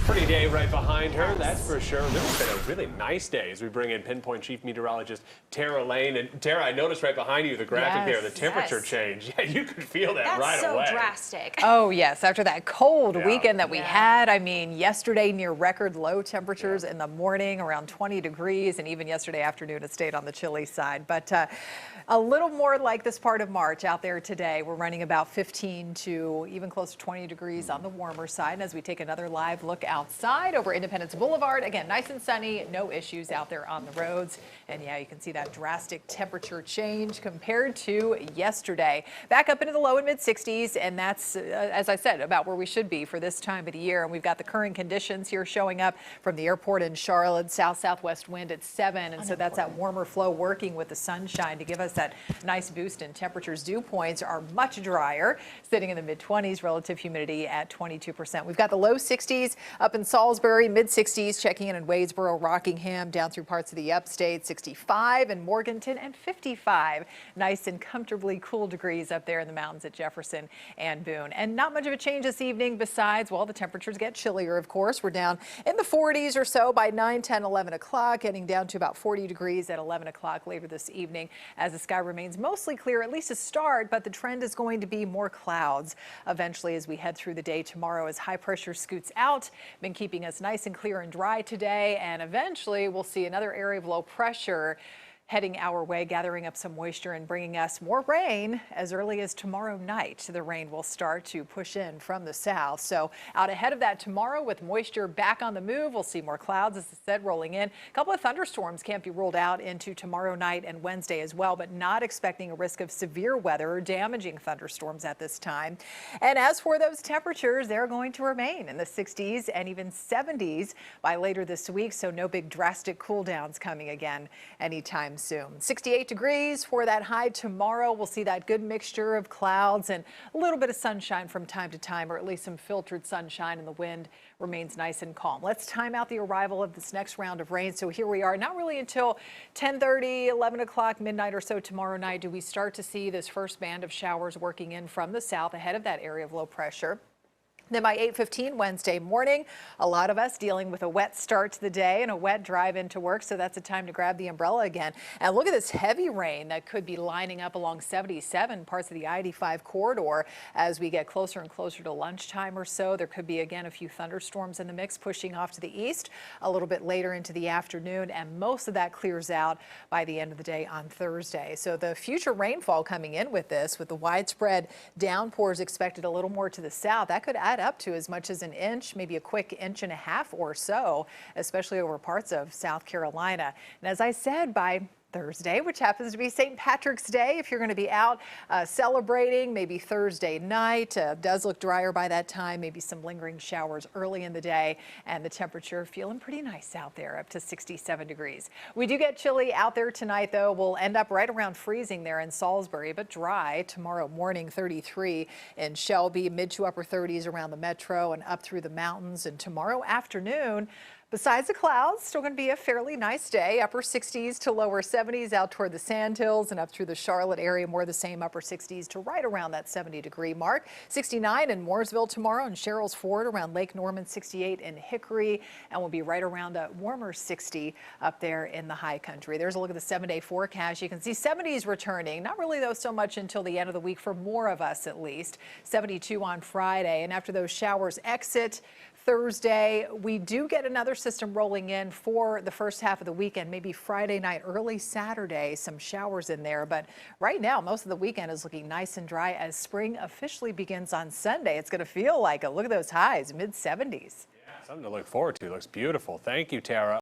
Pretty day right behind her, that's for sure. This has been a really nice day as we bring in Pinpoint Chief Meteorologist Tara Lane. And Tara, I noticed right behind you the graphic there, the temperature change. Yeah, you could feel that right away. That's so drastic. Oh, yes. After that cold weekend that we had, I mean, yesterday near record low temperatures in the morning, around 20 degrees, and even yesterday afternoon it stayed on the chilly side. But a little more like this part of March out there today. We're running about 15 to even close to 20 degrees on the warmer side. And as we take another live look outside over Independence Boulevard, again, nice and sunny, no issues out there on the roads. And yeah, you can see that drastic temperature change compared to yesterday. Back up into the low and mid 60s, and that's, as I said, about where we should be for this time of the year. And we've got the current conditions here showing up from the airport in Charlotte, south-southwest wind at 7. And so that's that warmer flow working with the sunshine to give us that nice boost in temperatures. Dew points are much drier, sitting in the mid-20s, relative humidity at 22%. We've got the low 60s up in Salisbury, mid-60s checking in Wadesboro, Rockingham, down through parts of the upstate, 65 in Morganton, and 55 nice and comfortably cool degrees up there in the mountains at Jefferson and Boone. And not much of a change this evening besides, well, the temperatures get chillier, of course. We're down in the 40s or so by 9, 10, 11 o'clock, getting down to about 40 degrees at 11 o'clock later this evening as the sky remains mostly clear, at least to start, but the trend is going to be more clouds eventually as we head through the day tomorrow as high pressure scoots out. Been keeping us nice and clear and dry today, and eventually we'll see another area of low pressure heading our way, gathering up some moisture and bringing us more rain as early as tomorrow night. The rain will start to push in from the south. So out ahead of that tomorrow with moisture back on the move, we'll see more clouds, as I said, rolling in. A couple of thunderstorms can't be ruled out into tomorrow night and Wednesday as well, but not expecting a risk of severe weather or damaging thunderstorms at this time. And as for those temperatures, they're going to remain in the 60s and even 70s by later this week. So no big drastic cool downs coming again anytime soon. 68 degrees for that high tomorrow. We'll see that good mixture of clouds and a little bit of sunshine from time to time, or at least some filtered sunshine, and the wind remains nice and calm. Let's time out the arrival of this next round of rain. So here we are, not really until 10:30, 11 o'clock, midnight or so tomorrow night do we start to see this first band of showers working in from the south ahead of that area of low pressure. Then by 8:15 Wednesday morning, a lot of us dealing with a wet start to the day and a wet drive into work, so that's a time to grab the umbrella again. And look at this heavy rain that could be lining up along 77, parts of the I-85 corridor as we get closer and closer to lunchtime or so. There could be, again, a few thunderstorms in the mix pushing off to the east a little bit later into the afternoon, and most of that clears out by the end of the day on Thursday. So the future rainfall coming in with this, with the widespread downpours expected a little more to the south, that could add up to as much as an inch, maybe a quick inch and a half or so, especially over parts of South Carolina. And as I said, by Thursday, which happens to be St. Patrick's Day, if you're going to be out celebrating, maybe Thursday night, does look drier by that time, maybe some lingering showers early in the day, and the temperature feeling pretty nice out there, up to 67 degrees. We do get chilly out there tonight, though. We'll end up right around freezing there in Salisbury, but dry tomorrow morning, 33 in Shelby, mid to upper 30s around the metro and up through the mountains. And tomorrow afternoon, besides the clouds, still going to be a fairly nice day, upper 60s to lower 70s out toward the Sandhills and up through the Charlotte area, more the same, upper 60s to right around that 70-degree mark. 69 in Mooresville tomorrow, and Sherrills Ford around Lake Norman, 68 in Hickory, and we'll be right around a warmer 60 up there in the high country. There's a look at the 7-day forecast. You can see 70s returning, not really though so much until the end of the week for more of us at least. 72 on Friday, and after those showers exit Thursday, we do get another system rolling in for the first half of the weekend, maybe Friday night, early Saturday, some showers in there. But right now, most of the weekend is looking nice and dry as spring officially begins on Sunday. It's going to feel like it. Look at those highs, mid 70s. Yeah, something to look forward to. Looks beautiful. Thank you, Tara.